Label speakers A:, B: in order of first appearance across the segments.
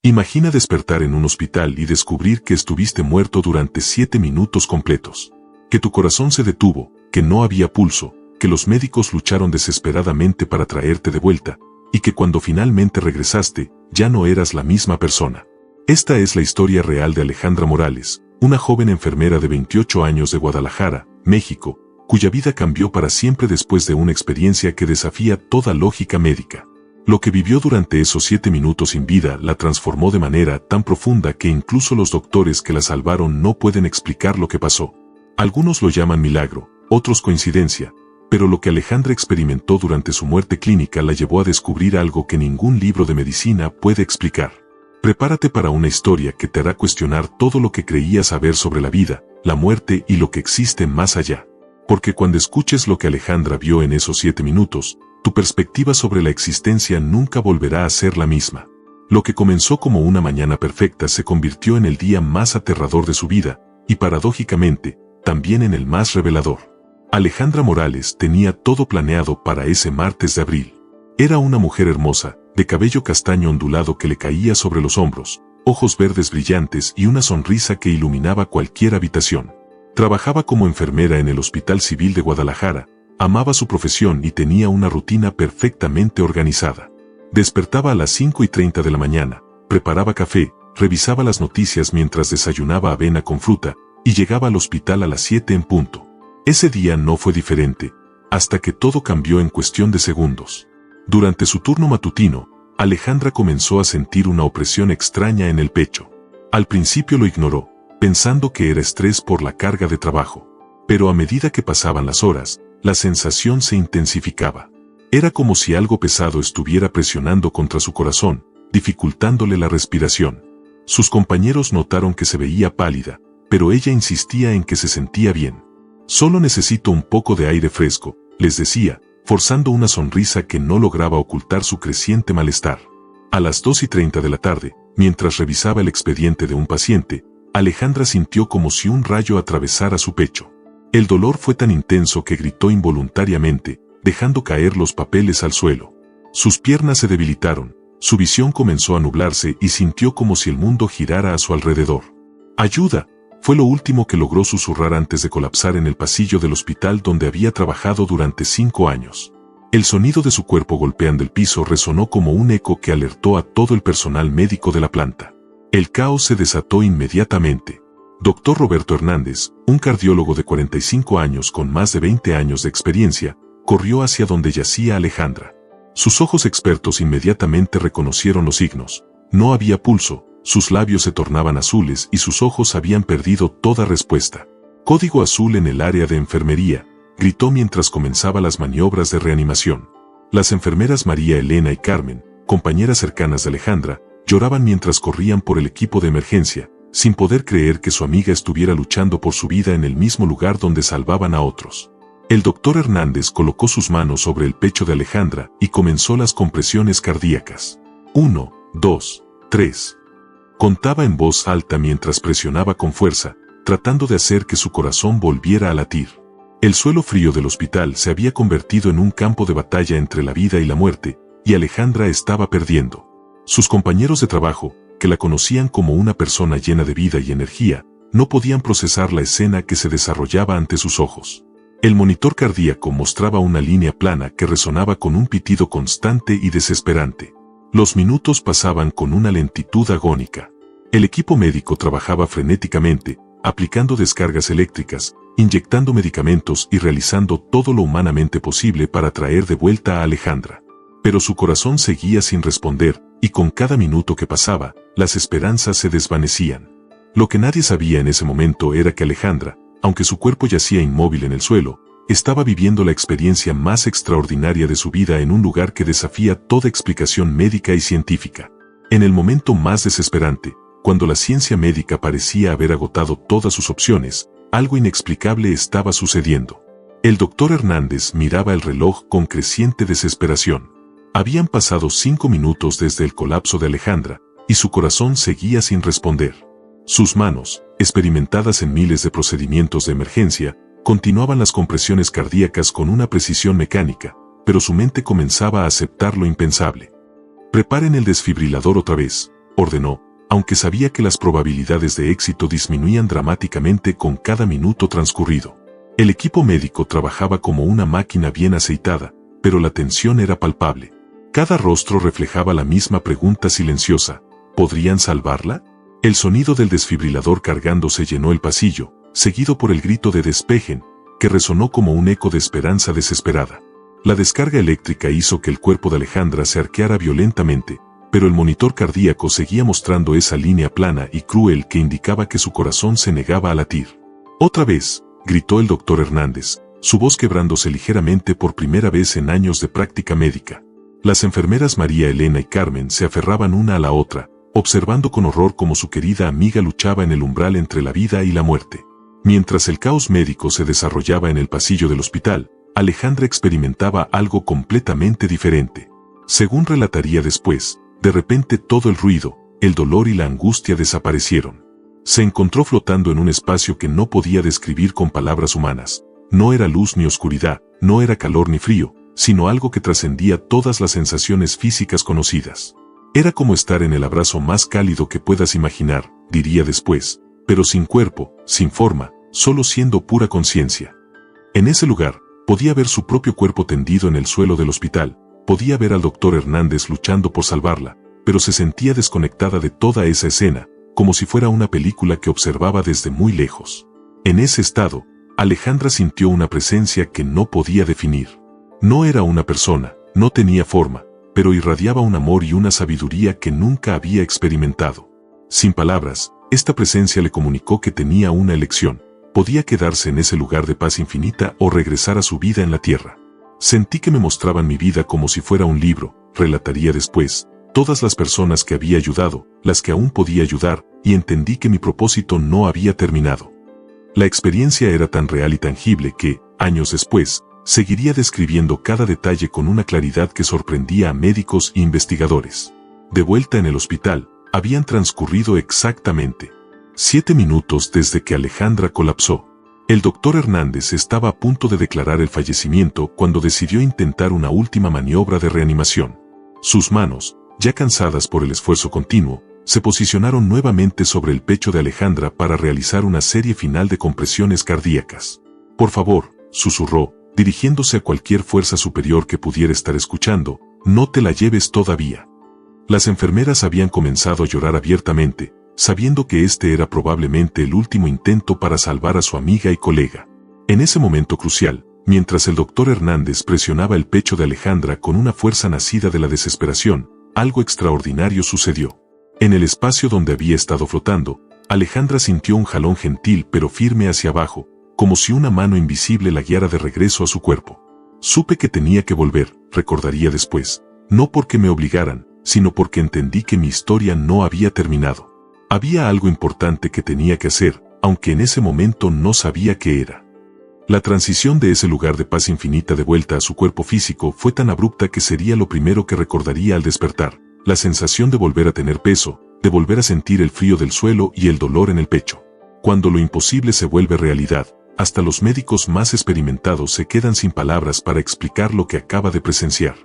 A: Imagina despertar en un hospital y descubrir que estuviste muerto durante 7 minutos completos. Que tu corazón se detuvo, que no había pulso, que los médicos lucharon desesperadamente para traerte de vuelta, y que cuando finalmente regresaste, ya no eras la misma persona. Esta es la historia real de Alejandra Morales, una joven enfermera de 28 años de Guadalajara, México, cuya vida cambió para siempre después de una experiencia que desafía toda lógica médica. Lo que vivió durante esos 7 minutos sin vida la transformó de manera tan profunda que incluso los doctores que la salvaron no pueden explicar lo que pasó. Algunos lo llaman milagro, otros coincidencia, pero lo que Alejandra experimentó durante su muerte clínica la llevó a descubrir algo que ningún libro de medicina puede explicar. Prepárate para una historia que te hará cuestionar todo lo que creías saber sobre la vida, la muerte y lo que existe más allá. Porque cuando escuches lo que Alejandra vio en esos 7 minutos, tu perspectiva sobre la existencia nunca volverá a ser la misma. Lo que comenzó como una mañana perfecta se convirtió en el día más aterrador de su vida, y paradójicamente, también en el más revelador. Alejandra Morales tenía todo planeado para ese martes de abril. Era una mujer hermosa, de cabello castaño ondulado que le caía sobre los hombros, ojos verdes brillantes y una sonrisa que iluminaba cualquier habitación. Trabajaba como enfermera en el Hospital Civil de Guadalajara, amaba su profesión y tenía una rutina perfectamente organizada. Despertaba a las 5:30 de la mañana, preparaba café, revisaba las noticias mientras desayunaba avena con fruta, y llegaba al hospital a las 7 en punto. Ese día no fue diferente, hasta que todo cambió en cuestión de segundos. Durante su turno matutino, Alejandra comenzó a sentir una opresión extraña en el pecho. Al principio lo ignoró, pensando que era estrés por la carga de trabajo. Pero a medida que pasaban las horas, la sensación se intensificaba. Era como si algo pesado estuviera presionando contra su corazón, dificultándole la respiración. Sus compañeros notaron que se veía pálida, pero ella insistía en que se sentía bien. «Solo necesito un poco de aire fresco», les decía, forzando una sonrisa que no lograba ocultar su creciente malestar. A las 2:30 de la tarde, mientras revisaba el expediente de un paciente, Alejandra sintió como si un rayo atravesara su pecho. El dolor fue tan intenso que gritó involuntariamente, dejando caer los papeles al suelo. Sus piernas se debilitaron, su visión comenzó a nublarse y sintió como si el mundo girara a su alrededor. «¡Ayuda!», fue lo último que logró susurrar antes de colapsar en el pasillo del hospital donde había trabajado durante 5 años. El sonido de su cuerpo golpeando el piso resonó como un eco que alertó a todo el personal médico de la planta. El caos se desató inmediatamente. Dr. Roberto Hernández, un cardiólogo de 45 años con más de 20 años de experiencia, corrió hacia donde yacía Alejandra. Sus ojos expertos inmediatamente reconocieron los signos. No había pulso, sus labios se tornaban azules y sus ojos habían perdido toda respuesta. «Código azul en el área de enfermería», gritó mientras comenzaba las maniobras de reanimación. Las enfermeras María Elena y Carmen, compañeras cercanas de Alejandra, lloraban mientras corrían por el equipo de emergencia, sin poder creer que su amiga estuviera luchando por su vida en el mismo lugar donde salvaban a otros. El doctor Hernández colocó sus manos sobre el pecho de Alejandra y comenzó las compresiones cardíacas. 1, 2, 3. Contaba en voz alta mientras presionaba con fuerza, tratando de hacer que su corazón volviera a latir. El suelo frío del hospital se había convertido en un campo de batalla entre la vida y la muerte, y Alejandra estaba perdiendo. Sus compañeros de trabajo, que la conocían como una persona llena de vida y energía, no podían procesar la escena que se desarrollaba ante sus ojos. El monitor cardíaco mostraba una línea plana que resonaba con un pitido constante y desesperante. Los minutos pasaban con una lentitud agónica. El equipo médico trabajaba frenéticamente, aplicando descargas eléctricas, inyectando medicamentos y realizando todo lo humanamente posible para traer de vuelta a Alejandra. Pero su corazón seguía sin responder, y con cada minuto que pasaba, las esperanzas se desvanecían. Lo que nadie sabía en ese momento era que Alejandra, aunque su cuerpo yacía inmóvil en el suelo, estaba viviendo la experiencia más extraordinaria de su vida en un lugar que desafía toda explicación médica y científica. En el momento más desesperante, cuando la ciencia médica parecía haber agotado todas sus opciones, algo inexplicable estaba sucediendo. El doctor Hernández miraba el reloj con creciente desesperación. Habían pasado 5 minutos desde el colapso de Alejandra, y su corazón seguía sin responder. Sus manos, experimentadas en miles de procedimientos de emergencia, continuaban las compresiones cardíacas con una precisión mecánica, pero su mente comenzaba a aceptar lo impensable. «Preparen el desfibrilador otra vez», ordenó, aunque sabía que las probabilidades de éxito disminuían dramáticamente con cada minuto transcurrido. El equipo médico trabajaba como una máquina bien aceitada, pero la tensión era palpable. Cada rostro reflejaba la misma pregunta silenciosa: ¿podrían salvarla? El sonido del desfibrilador cargándose llenó el pasillo, seguido por el grito de despejen, que resonó como un eco de esperanza desesperada. La descarga eléctrica hizo que el cuerpo de Alejandra se arqueara violentamente, pero el monitor cardíaco seguía mostrando esa línea plana y cruel que indicaba que su corazón se negaba a latir. «Otra vez», gritó el doctor Hernández, su voz quebrándose ligeramente por primera vez en años de práctica médica. Las enfermeras María Elena y Carmen se aferraban una a la otra, observando con horror cómo su querida amiga luchaba en el umbral entre la vida y la muerte. Mientras el caos médico se desarrollaba en el pasillo del hospital, Alejandra experimentaba algo completamente diferente. Según relataría después, de repente todo el ruido, el dolor y la angustia desaparecieron. Se encontró flotando en un espacio que no podía describir con palabras humanas. No era luz ni oscuridad, no era calor ni frío, sino algo que trascendía todas las sensaciones físicas conocidas. Era como estar en el abrazo más cálido que puedas imaginar, diría después, pero sin cuerpo, sin forma, solo siendo pura conciencia. En ese lugar, podía ver su propio cuerpo tendido en el suelo del hospital, podía ver al doctor Hernández luchando por salvarla, pero se sentía desconectada de toda esa escena, como si fuera una película que observaba desde muy lejos. En ese estado, Alejandra sintió una presencia que no podía definir. No era una persona, no tenía forma, pero irradiaba un amor y una sabiduría que nunca había experimentado. Sin palabras, esta presencia le comunicó que tenía una elección: podía quedarse en ese lugar de paz infinita o regresar a su vida en la tierra. Sentí que me mostraban mi vida como si fuera un libro, relataría después, todas las personas que había ayudado, las que aún podía ayudar, y entendí que mi propósito no había terminado. La experiencia era tan real y tangible que, años después, seguiría describiendo cada detalle con una claridad que sorprendía a médicos e investigadores. De vuelta en el hospital, habían transcurrido exactamente 7 minutos desde que Alejandra colapsó. El doctor Hernández estaba a punto de declarar el fallecimiento cuando decidió intentar una última maniobra de reanimación. Sus manos, ya cansadas por el esfuerzo continuo, se posicionaron nuevamente sobre el pecho de Alejandra para realizar una serie final de compresiones cardíacas. «Por favor», susurró, dirigiéndose a cualquier fuerza superior que pudiera estar escuchando, «no te la lleves todavía». Las enfermeras habían comenzado a llorar abiertamente, sabiendo que este era probablemente el último intento para salvar a su amiga y colega. En ese momento crucial, mientras el doctor Hernández presionaba el pecho de Alejandra con una fuerza nacida de la desesperación, algo extraordinario sucedió. En el espacio donde había estado flotando, Alejandra sintió un jalón gentil pero firme hacia abajo, como si una mano invisible la guiara de regreso a su cuerpo. Supe que tenía que volver, recordaría después, no porque me obligaran, sino porque entendí que mi historia no había terminado. Había algo importante que tenía que hacer, aunque en ese momento no sabía qué era. La transición de ese lugar de paz infinita de vuelta a su cuerpo físico fue tan abrupta que sería lo primero que recordaría al despertar, la sensación de volver a tener peso, de volver a sentir el frío del suelo y el dolor en el pecho. Cuando lo imposible se vuelve realidad, hasta los médicos más experimentados se quedan sin palabras para explicar lo que acaba de presenciar.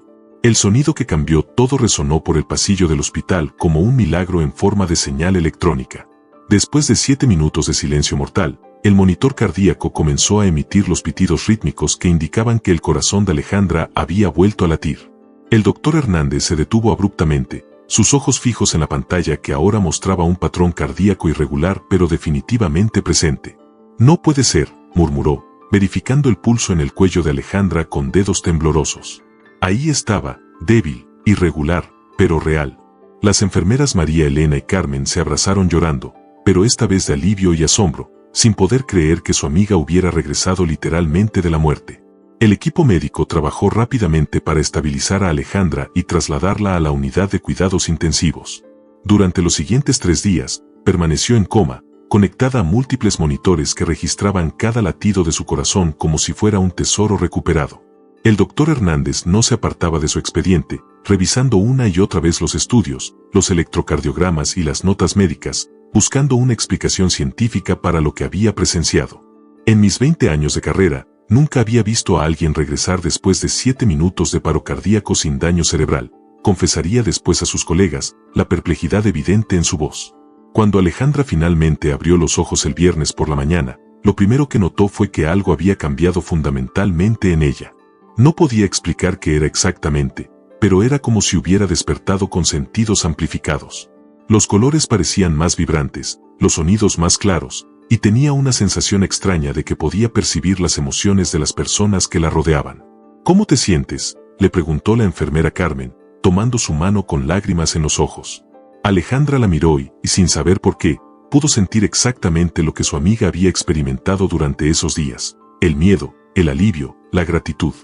A: El sonido que cambió todo resonó por el pasillo del hospital como un milagro en forma de señal electrónica. Después de 7 minutos de silencio mortal, el monitor cardíaco comenzó a emitir los pitidos rítmicos que indicaban que el corazón de Alejandra había vuelto a latir. El doctor Hernández se detuvo abruptamente, sus ojos fijos en la pantalla que ahora mostraba un patrón cardíaco irregular pero definitivamente presente. «No puede ser», murmuró, verificando el pulso en el cuello de Alejandra con dedos temblorosos. Ahí estaba, débil, irregular, pero real. Las enfermeras María Elena y Carmen se abrazaron llorando, pero esta vez de alivio y asombro, sin poder creer que su amiga hubiera regresado literalmente de la muerte. El equipo médico trabajó rápidamente para estabilizar a Alejandra y trasladarla a la unidad de cuidados intensivos. Durante los siguientes 3 días, permaneció en coma, conectada a múltiples monitores que registraban cada latido de su corazón como si fuera un tesoro recuperado. El doctor Hernández no se apartaba de su expediente, revisando una y otra vez los estudios, los electrocardiogramas y las notas médicas, buscando una explicación científica para lo que había presenciado. En mis 20 años de carrera, nunca había visto a alguien regresar después de 7 minutos de paro cardíaco sin daño cerebral, confesaría después a sus colegas, la perplejidad evidente en su voz. Cuando Alejandra finalmente abrió los ojos el viernes por la mañana, lo primero que notó fue que algo había cambiado fundamentalmente en ella. No podía explicar qué era exactamente, pero era como si hubiera despertado con sentidos amplificados. Los colores parecían más vibrantes, los sonidos más claros, y tenía una sensación extraña de que podía percibir las emociones de las personas que la rodeaban. ¿Cómo te sientes?, le preguntó la enfermera Carmen, tomando su mano con lágrimas en los ojos. Alejandra la miró y, sin saber por qué, pudo sentir exactamente lo que su amiga había experimentado durante esos días: el miedo, el alivio, la gratitud.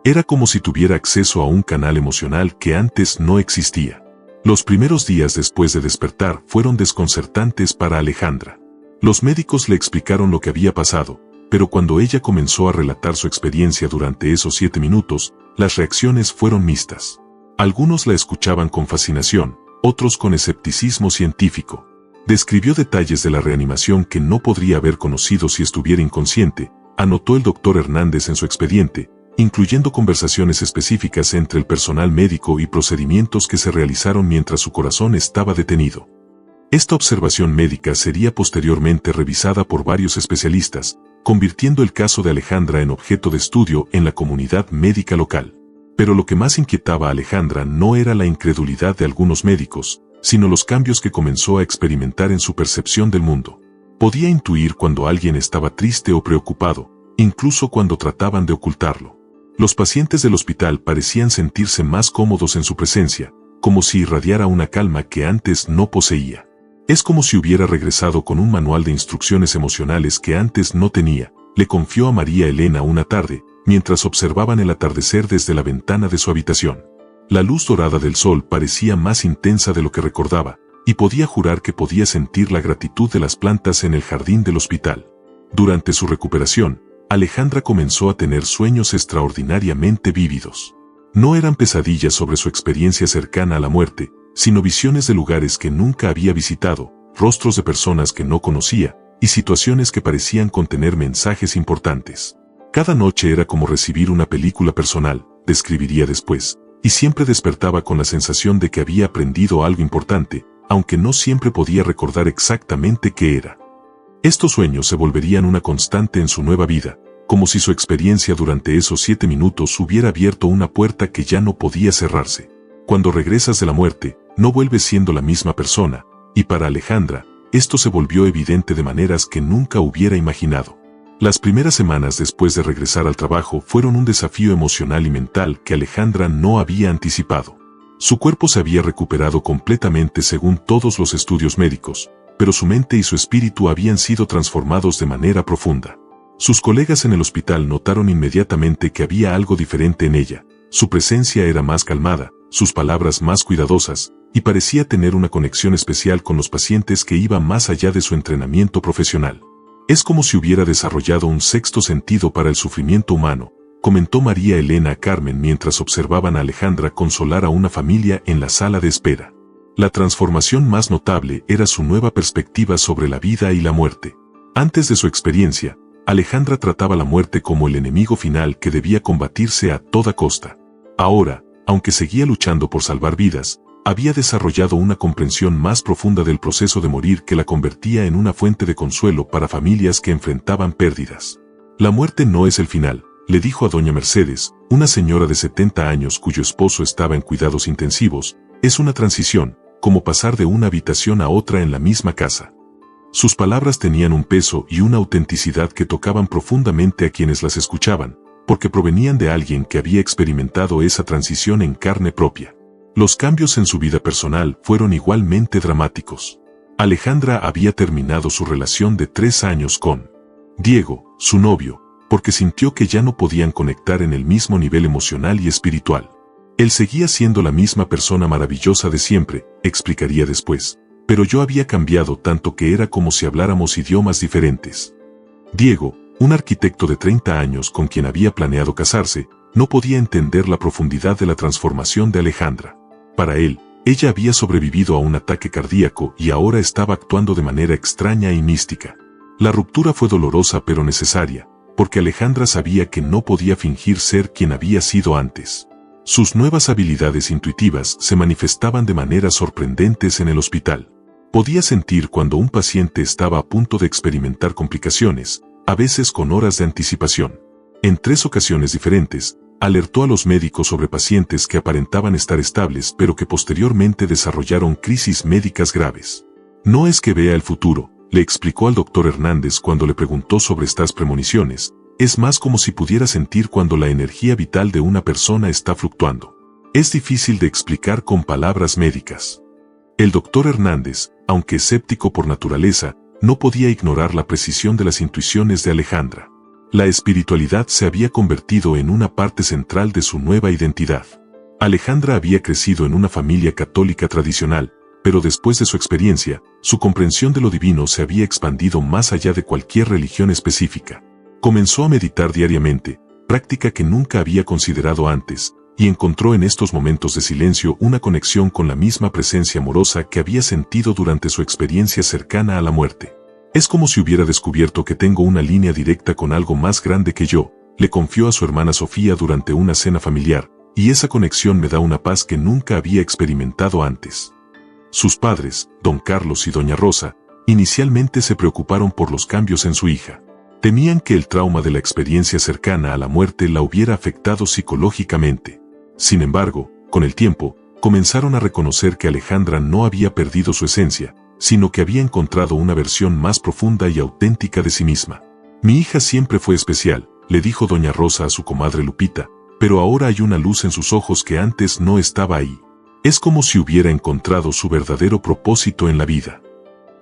A: Era como si tuviera acceso a un canal emocional que antes no existía. Los primeros días después de despertar fueron desconcertantes para Alejandra. Los médicos le explicaron lo que había pasado, pero cuando ella comenzó a relatar su experiencia durante esos 7 minutos, las reacciones fueron mixtas. Algunos la escuchaban con fascinación, otros con escepticismo científico. Describió detalles de la reanimación que no podría haber conocido si estuviera inconsciente, anotó el doctor Hernández en su expediente, incluyendo conversaciones específicas entre el personal médico y procedimientos que se realizaron mientras su corazón estaba detenido. Esta observación médica sería posteriormente revisada por varios especialistas, convirtiendo el caso de Alejandra en objeto de estudio en la comunidad médica local. Pero lo que más inquietaba a Alejandra no era la incredulidad de algunos médicos, sino los cambios que comenzó a experimentar en su percepción del mundo. Podía intuir cuando alguien estaba triste o preocupado, incluso cuando trataban de ocultarlo. Los pacientes del hospital parecían sentirse más cómodos en su presencia, como si irradiara una calma que antes no poseía. Es como si hubiera regresado con un manual de instrucciones emocionales que antes no tenía, le confió a María Elena una tarde, mientras observaban el atardecer desde la ventana de su habitación. La luz dorada del sol parecía más intensa de lo que recordaba, y podía jurar que podía sentir la gratitud de las plantas en el jardín del hospital. Durante su recuperación, Alejandra comenzó a tener sueños extraordinariamente vívidos. No eran pesadillas sobre su experiencia cercana a la muerte, sino visiones de lugares que nunca había visitado, rostros de personas que no conocía, y situaciones que parecían contener mensajes importantes. Cada noche era como recibir una película personal, describiría después, y siempre despertaba con la sensación de que había aprendido algo importante, aunque no siempre podía recordar exactamente qué era. Estos sueños se volverían una constante en su nueva vida, como si su experiencia durante esos 7 minutos hubiera abierto una puerta que ya no podía cerrarse. Cuando regresas de la muerte, no vuelves siendo la misma persona, y para Alejandra, esto se volvió evidente de maneras que nunca hubiera imaginado. Las primeras semanas después de regresar al trabajo fueron un desafío emocional y mental que Alejandra no había anticipado. Su cuerpo se había recuperado completamente según todos los estudios médicos, pero su mente y su espíritu habían sido transformados de manera profunda. Sus colegas en el hospital notaron inmediatamente que había algo diferente en ella. Su presencia era más calmada, sus palabras más cuidadosas, y parecía tener una conexión especial con los pacientes que iba más allá de su entrenamiento profesional. Es como si hubiera desarrollado un sexto sentido para el sufrimiento humano, comentó María Elena a Carmen mientras observaban a Alejandra consolar a una familia en la sala de espera. La transformación más notable era su nueva perspectiva sobre la vida y la muerte. Antes de su experiencia, Alejandra trataba la muerte como el enemigo final que debía combatirse a toda costa. Ahora, aunque seguía luchando por salvar vidas, había desarrollado una comprensión más profunda del proceso de morir que la convertía en una fuente de consuelo para familias que enfrentaban pérdidas. La muerte no es el final, le dijo a doña Mercedes, una señora de 70 años cuyo esposo estaba en cuidados intensivos, es una transición, como pasar de una habitación a otra en la misma casa. Sus palabras tenían un peso y una autenticidad que tocaban profundamente a quienes las escuchaban, porque provenían de alguien que había experimentado esa transición en carne propia. Los cambios en su vida personal fueron igualmente dramáticos. Alejandra había terminado su relación de 3 años con Diego, su novio, porque sintió que ya no podían conectar en el mismo nivel emocional y espiritual. Él seguía siendo la misma persona maravillosa de siempre, explicaría después, pero yo había cambiado tanto que era como si habláramos idiomas diferentes. Diego, un arquitecto de 30 años con quien había planeado casarse, no podía entender la profundidad de la transformación de Alejandra. Para él, ella había sobrevivido a un ataque cardíaco y ahora estaba actuando de manera extraña y mística. La ruptura fue dolorosa pero necesaria, porque Alejandra sabía que no podía fingir ser quien había sido antes. Sus nuevas habilidades intuitivas se manifestaban de maneras sorprendentes en el hospital. Podía sentir cuando un paciente estaba a punto de experimentar complicaciones, a veces con horas de anticipación. En 3 ocasiones diferentes, alertó a los médicos sobre pacientes que aparentaban estar estables pero que posteriormente desarrollaron crisis médicas graves. No es que vea el futuro, le explicó al doctor Hernández cuando le preguntó sobre estas premoniciones, es más como si pudiera sentir cuando la energía vital de una persona está fluctuando. Es difícil de explicar con palabras médicas. El doctor Hernández, aunque escéptico por naturaleza, no podía ignorar la precisión de las intuiciones de Alejandra. La espiritualidad se había convertido en una parte central de su nueva identidad. Alejandra había crecido en una familia católica tradicional, pero después de su experiencia, su comprensión de lo divino se había expandido más allá de cualquier religión específica. Comenzó a meditar diariamente, práctica que nunca había considerado antes, y encontró en estos momentos de silencio una conexión con la misma presencia amorosa que había sentido durante su experiencia cercana a la muerte. Es como si hubiera descubierto que tengo una línea directa con algo más grande que yo, le confió a su hermana Sofía durante una cena familiar, y esa conexión me da una paz que nunca había experimentado antes. Sus padres, don Carlos y doña Rosa, inicialmente se preocuparon por los cambios en su hija. Temían que el trauma de la experiencia cercana a la muerte la hubiera afectado psicológicamente. Sin embargo, con el tiempo, comenzaron a reconocer que Alejandra no había perdido su esencia, sino que había encontrado una versión más profunda y auténtica de sí misma. Mi hija siempre fue especial, le dijo doña Rosa a su comadre Lupita, pero ahora hay una luz en sus ojos que antes no estaba ahí. Es como si hubiera encontrado su verdadero propósito en la vida.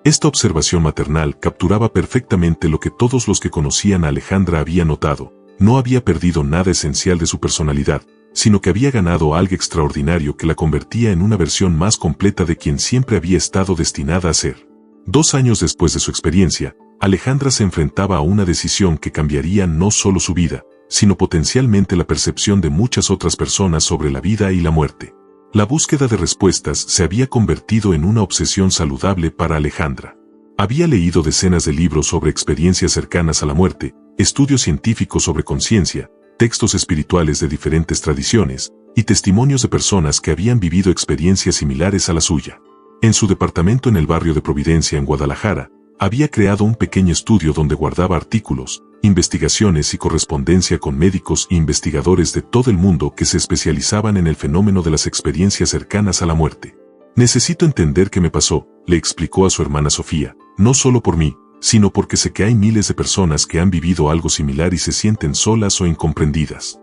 A: Esta observación maternal capturaba perfectamente lo que todos los que conocían a Alejandra habían notado. No había perdido nada esencial de su personalidad, sino que había ganado algo extraordinario que la convertía en una versión más completa de quien siempre había estado destinada a ser. 2 años después de su experiencia, Alejandra se enfrentaba a una decisión que cambiaría no solo su vida, sino potencialmente la percepción de muchas otras personas sobre la vida y la muerte. La búsqueda de respuestas se había convertido en una obsesión saludable para Alejandra. Había leído decenas de libros sobre experiencias cercanas a la muerte, estudios científicos sobre conciencia, textos espirituales de diferentes tradiciones, y testimonios de personas que habían vivido experiencias similares a la suya. En su departamento en el barrio de Providencia, en Guadalajara, había creado un pequeño estudio donde guardaba artículos, investigaciones y correspondencia con médicos e investigadores de todo el mundo que se especializaban en el fenómeno de las experiencias cercanas a la muerte. Necesito entender qué me pasó, le explicó a su hermana Sofía, no solo por mí, sino porque sé que hay miles de personas que han vivido algo similar y se sienten solas o incomprendidas.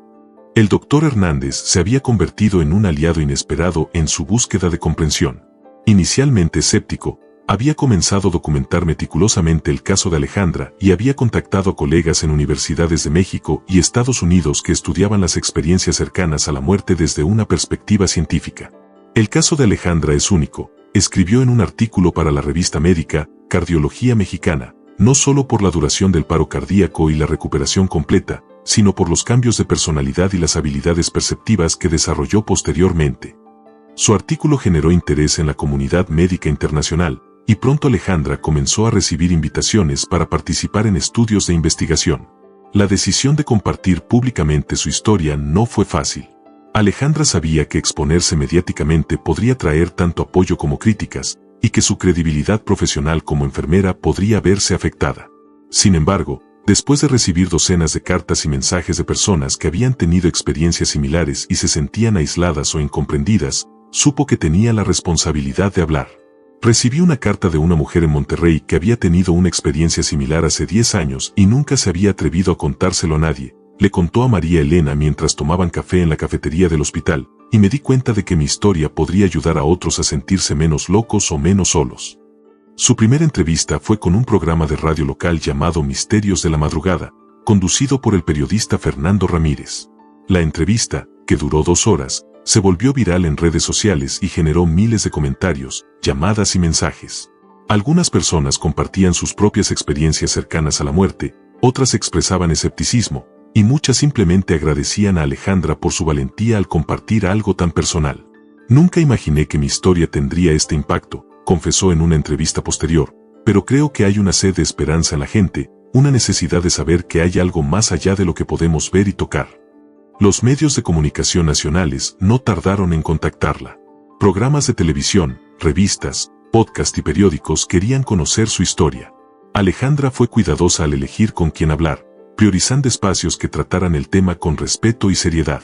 A: El doctor Hernández se había convertido en un aliado inesperado en su búsqueda de comprensión. Inicialmente escéptico, había comenzado a documentar meticulosamente el caso de Alejandra y había contactado a colegas en universidades de México y Estados Unidos que estudiaban las experiencias cercanas a la muerte desde una perspectiva científica. El caso de Alejandra es único, escribió en un artículo para la revista médica Cardiología Mexicana, no solo por la duración del paro cardíaco y la recuperación completa, sino por los cambios de personalidad y las habilidades perceptivas que desarrolló posteriormente. Su artículo generó interés en la comunidad médica internacional, y pronto Alejandra comenzó a recibir invitaciones para participar en estudios de investigación. La decisión de compartir públicamente su historia no fue fácil. Alejandra sabía que exponerse mediáticamente podría traer tanto apoyo como críticas, y que su credibilidad profesional como enfermera podría verse afectada. Sin embargo, después de recibir docenas de cartas y mensajes de personas que habían tenido experiencias similares y se sentían aisladas o incomprendidas, supo que tenía la responsabilidad de hablar. Recibí una carta de una mujer en Monterrey que había tenido una experiencia similar hace 10 años y nunca se había atrevido a contárselo a nadie, le contó a María Elena mientras tomaban café en la cafetería del hospital, y me di cuenta de que mi historia podría ayudar a otros a sentirse menos locos o menos solos. Su primera entrevista fue con un programa de radio local llamado Misterios de la Madrugada, conducido por el periodista Fernando Ramírez. La entrevista, que duró 2 horas, se volvió viral en redes sociales y generó miles de comentarios, llamadas y mensajes. Algunas personas compartían sus propias experiencias cercanas a la muerte, otras expresaban escepticismo, y muchas simplemente agradecían a Alejandra por su valentía al compartir algo tan personal. Nunca imaginé que mi historia tendría este impacto, confesó en una entrevista posterior, pero creo que hay una sed de esperanza en la gente, una necesidad de saber que hay algo más allá de lo que podemos ver y tocar. Los medios de comunicación nacionales no tardaron en contactarla. Programas de televisión, revistas, podcast y periódicos querían conocer su historia. Alejandra fue cuidadosa al elegir con quién hablar, priorizando espacios que trataran el tema con respeto y seriedad.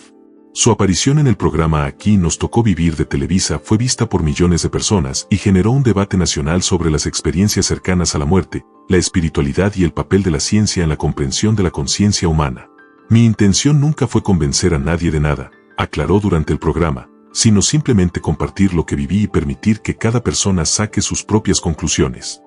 A: Su aparición en el programa Aquí nos tocó vivir de Televisa fue vista por millones de personas y generó un debate nacional sobre las experiencias cercanas a la muerte, la espiritualidad y el papel de la ciencia en la comprensión de la conciencia humana. Mi intención nunca fue convencer a nadie de nada, aclaró durante el programa, sino simplemente compartir lo que viví y permitir que cada persona saque sus propias conclusiones.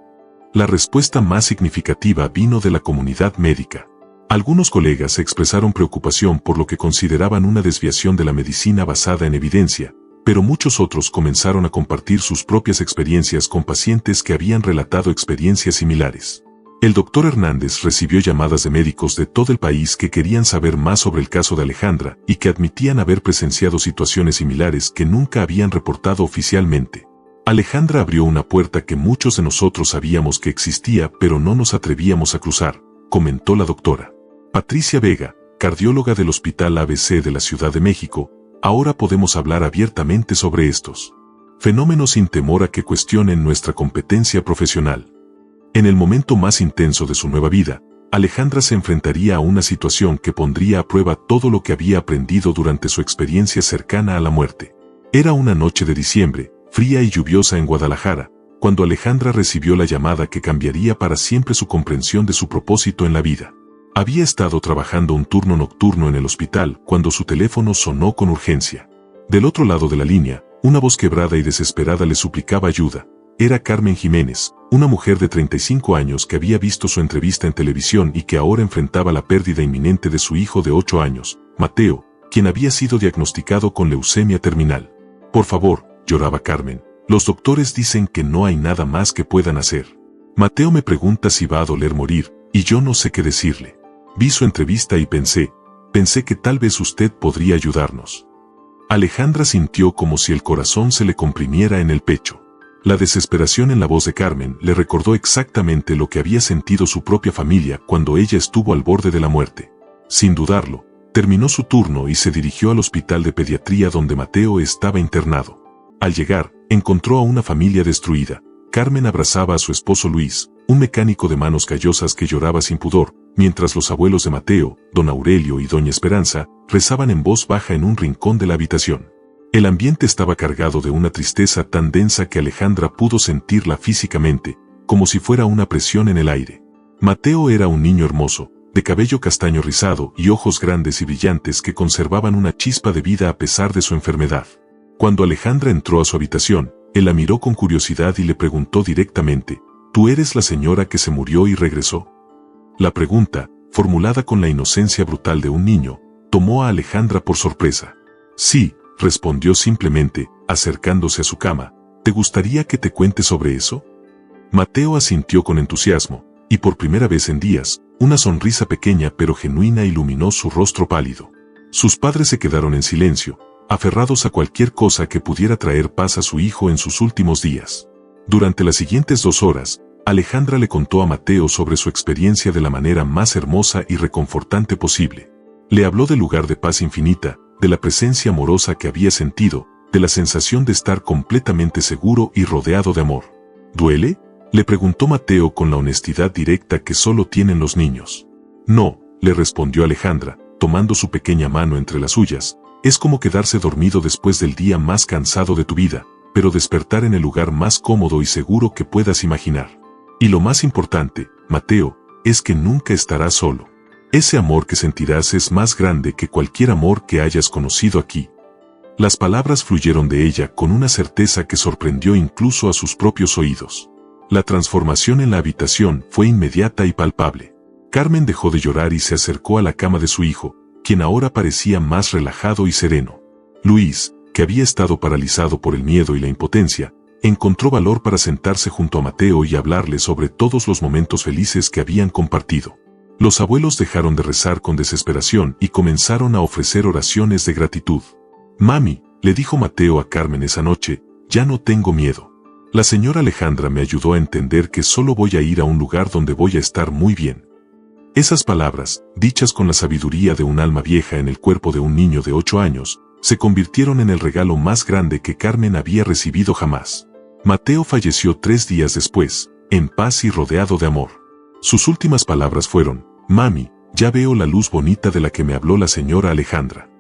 A: La respuesta más significativa vino de la comunidad médica. Algunos colegas expresaron preocupación por lo que consideraban una desviación de la medicina basada en evidencia, pero muchos otros comenzaron a compartir sus propias experiencias con pacientes que habían relatado experiencias similares. El doctor Hernández recibió llamadas de médicos de todo el país que querían saber más sobre el caso de Alejandra y que admitían haber presenciado situaciones similares que nunca habían reportado oficialmente. Alejandra abrió una puerta que muchos de nosotros sabíamos que existía pero no nos atrevíamos a cruzar, comentó la doctora Patricia Vega, cardióloga del Hospital ABC de la Ciudad de México. Ahora podemos hablar abiertamente sobre estos fenómenos sin temor a que cuestionen nuestra competencia profesional. En el momento más intenso de su nueva vida, Alejandra se enfrentaría a una situación que pondría a prueba todo lo que había aprendido durante su experiencia cercana a la muerte. Era una noche de diciembre, fría y lluviosa en Guadalajara, cuando Alejandra recibió la llamada que cambiaría para siempre su comprensión de su propósito en la vida. Había estado trabajando un turno nocturno en el hospital cuando su teléfono sonó con urgencia. Del otro lado de la línea, una voz quebrada y desesperada le suplicaba ayuda. Era Carmen Jiménez, una mujer de 35 años que había visto su entrevista en televisión y que ahora enfrentaba la pérdida inminente de su hijo de 8 años, Mateo, quien había sido diagnosticado con leucemia terminal. Por favor, lloraba Carmen, los doctores dicen que no hay nada más que puedan hacer. Mateo me pregunta si va a doler morir, y yo no sé qué decirle. Vi su entrevista y pensé que tal vez usted podría ayudarnos. Alejandra sintió como si el corazón se le comprimiera en el pecho. La desesperación en la voz de Carmen le recordó exactamente lo que había sentido su propia familia cuando ella estuvo al borde de la muerte. Sin dudarlo, terminó su turno y se dirigió al hospital de pediatría donde Mateo estaba internado. Al llegar, encontró a una familia destruida. Carmen abrazaba a su esposo Luis, un mecánico de manos callosas que lloraba sin pudor, mientras los abuelos de Mateo, don Aurelio y doña Esperanza, rezaban en voz baja en un rincón de la habitación. El ambiente estaba cargado de una tristeza tan densa que Alejandra pudo sentirla físicamente, como si fuera una presión en el aire. Mateo era un niño hermoso, de cabello castaño rizado y ojos grandes y brillantes que conservaban una chispa de vida a pesar de su enfermedad. Cuando Alejandra entró a su habitación, él la miró con curiosidad y le preguntó directamente, ¿tú eres la señora que se murió y regresó? La pregunta, formulada con la inocencia brutal de un niño, tomó a Alejandra por sorpresa. Sí, respondió simplemente, acercándose a su cama. ¿Te gustaría que te cuente sobre eso? Mateo asintió con entusiasmo, y por primera vez en días, una sonrisa pequeña pero genuina iluminó su rostro pálido. Sus padres se quedaron en silencio, aferrados a cualquier cosa que pudiera traer paz a su hijo en sus últimos días. Durante las siguientes 2 horas, Alejandra le contó a Mateo sobre su experiencia de la manera más hermosa y reconfortante posible. Le habló del lugar de paz infinita, de la presencia amorosa que había sentido, de la sensación de estar completamente seguro y rodeado de amor. ¿Duele?, le preguntó Mateo con la honestidad directa que solo tienen los niños. No, le respondió Alejandra, tomando su pequeña mano entre las suyas. Es como quedarse dormido después del día más cansado de tu vida, pero despertar en el lugar más cómodo y seguro que puedas imaginar. Y lo más importante, Mateo, es que nunca estarás solo. Ese amor que sentirás es más grande que cualquier amor que hayas conocido aquí. Las palabras fluyeron de ella con una certeza que sorprendió incluso a sus propios oídos. La transformación en la habitación fue inmediata y palpable. Carmen dejó de llorar y se acercó a la cama de su hijo, quien ahora parecía más relajado y sereno. Luis, que había estado paralizado por el miedo y la impotencia, encontró valor para sentarse junto a Mateo y hablarle sobre todos los momentos felices que habían compartido. Los abuelos dejaron de rezar con desesperación y comenzaron a ofrecer oraciones de gratitud. Mami, le dijo Mateo a Carmen esa noche, ya no tengo miedo. La señora Alejandra me ayudó a entender que solo voy a ir a un lugar donde voy a estar muy bien. Esas palabras, dichas con la sabiduría de un alma vieja en el cuerpo de un niño de 8 años, se convirtieron en el regalo más grande que Carmen había recibido jamás. Mateo falleció 3 días después, en paz y rodeado de amor. Sus últimas palabras fueron: «Mami, ya veo la luz bonita de la que me habló la señora Alejandra».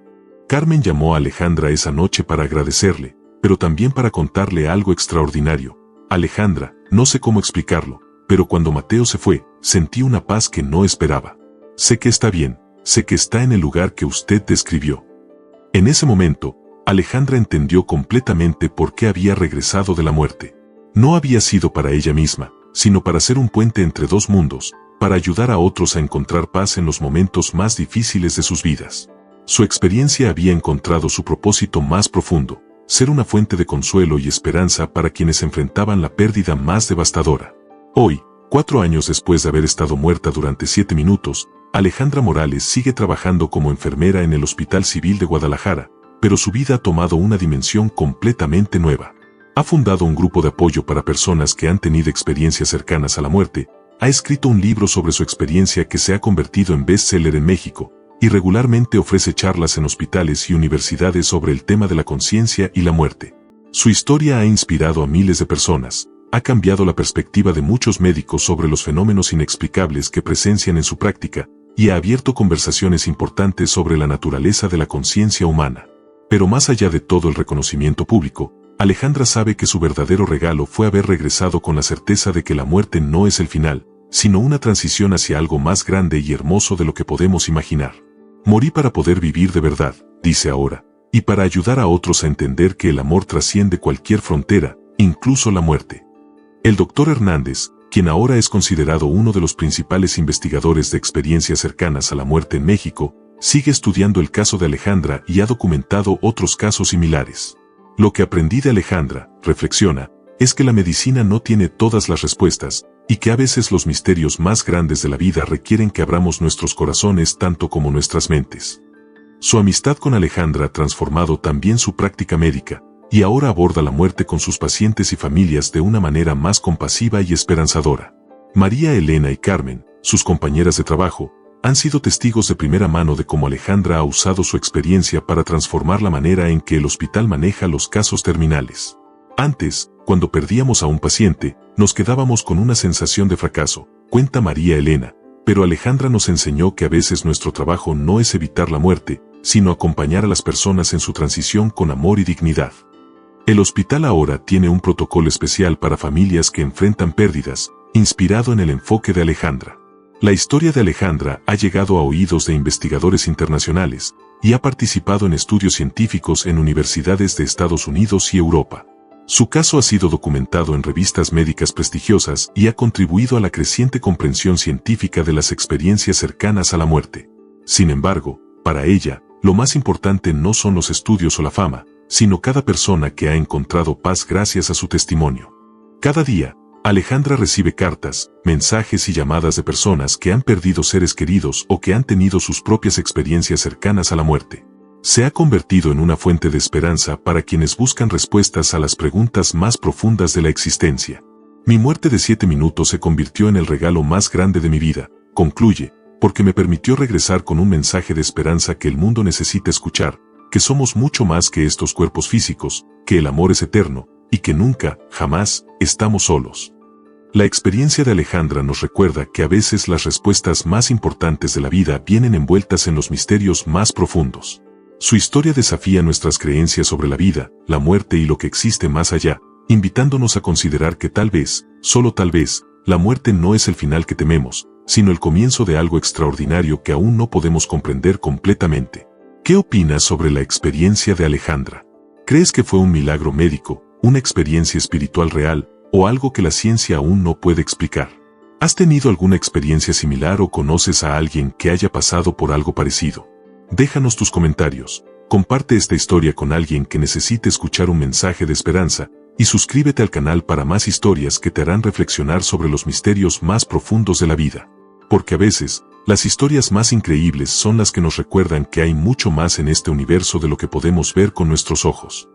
A: Carmen llamó a Alejandra esa noche para agradecerle, pero también para contarle algo extraordinario. «Alejandra, no sé cómo explicarlo, pero cuando Mateo se fue, sentí una paz que no esperaba. Sé que está bien, sé que está en el lugar que usted describió». En ese momento, Alejandra entendió completamente por qué había regresado de la muerte. No había sido para ella misma, sino para ser un puente entre dos mundos, para ayudar a otros a encontrar paz en los momentos más difíciles de sus vidas. Su experiencia había encontrado su propósito más profundo: ser una fuente de consuelo y esperanza para quienes enfrentaban la pérdida más devastadora. Hoy, 4 años después de haber estado muerta durante 7 minutos, Alejandra Morales sigue trabajando como enfermera en el Hospital Civil de Guadalajara, pero su vida ha tomado una dimensión completamente nueva. Ha fundado un grupo de apoyo para personas que han tenido experiencias cercanas a la muerte, ha escrito un libro sobre su experiencia que se ha convertido en bestseller en México, y regularmente ofrece charlas en hospitales y universidades sobre el tema de la conciencia y la muerte. Su historia ha inspirado a miles de personas, ha cambiado la perspectiva de muchos médicos sobre los fenómenos inexplicables que presencian en su práctica, y ha abierto conversaciones importantes sobre la naturaleza de la conciencia humana. Pero más allá de todo el reconocimiento público, Alejandra sabe que su verdadero regalo fue haber regresado con la certeza de que la muerte no es el final, sino una transición hacia algo más grande y hermoso de lo que podemos imaginar. «Morí para poder vivir de verdad», dice ahora, y para ayudar a otros a entender que el amor trasciende cualquier frontera, incluso la muerte. El Dr. Hernández, quien ahora es considerado uno de los principales investigadores de experiencias cercanas a la muerte en México, sigue estudiando el caso de Alejandra y ha documentado otros casos similares. «Lo que aprendí de Alejandra», reflexiona, «es que la medicina no tiene todas las respuestas, y que a veces los misterios más grandes de la vida requieren que abramos nuestros corazones tanto como nuestras mentes». Su amistad con Alejandra ha transformado también su práctica médica, y ahora aborda la muerte con sus pacientes y familias de una manera más compasiva y esperanzadora. María Elena y Carmen, sus compañeras de trabajo, han sido testigos de primera mano de cómo Alejandra ha usado su experiencia para transformar la manera en que el hospital maneja los casos terminales. Antes, cuando perdíamos a un paciente, nos quedábamos con una sensación de fracaso, cuenta María Elena, pero Alejandra nos enseñó que a veces nuestro trabajo no es evitar la muerte, sino acompañar a las personas en su transición con amor y dignidad. El hospital ahora tiene un protocolo especial para familias que enfrentan pérdidas, inspirado en el enfoque de Alejandra. La historia de Alejandra ha llegado a oídos de investigadores internacionales, y ha participado en estudios científicos en universidades de Estados Unidos y Europa. Su caso ha sido documentado en revistas médicas prestigiosas y ha contribuido a la creciente comprensión científica de las experiencias cercanas a la muerte. Sin embargo, para ella, lo más importante no son los estudios o la fama, sino cada persona que ha encontrado paz gracias a su testimonio. Cada día, Alejandra recibe cartas, mensajes y llamadas de personas que han perdido seres queridos o que han tenido sus propias experiencias cercanas a la muerte. Se ha convertido en una fuente de esperanza para quienes buscan respuestas a las preguntas más profundas de la existencia. «Mi muerte de 7 minutos se convirtió en el regalo más grande de mi vida», concluye, «porque me permitió regresar con un mensaje de esperanza que el mundo necesita escuchar, que somos mucho más que estos cuerpos físicos, que el amor es eterno, y que nunca, jamás, estamos solos». La experiencia de Alejandra nos recuerda que a veces las respuestas más importantes de la vida vienen envueltas en los misterios más profundos. Su historia desafía nuestras creencias sobre la vida, la muerte y lo que existe más allá, invitándonos a considerar que tal vez, solo tal vez, la muerte no es el final que tememos, sino el comienzo de algo extraordinario que aún no podemos comprender completamente. ¿Qué opinas sobre la experiencia de Alejandra? ¿Crees que fue un milagro médico, una experiencia espiritual real, o algo que la ciencia aún no puede explicar? ¿Has tenido alguna experiencia similar o conoces a alguien que haya pasado por algo parecido? Déjanos tus comentarios, comparte esta historia con alguien que necesite escuchar un mensaje de esperanza, y suscríbete al canal para más historias que te harán reflexionar sobre los misterios más profundos de la vida. Porque a veces, las historias más increíbles son las que nos recuerdan que hay mucho más en este universo de lo que podemos ver con nuestros ojos.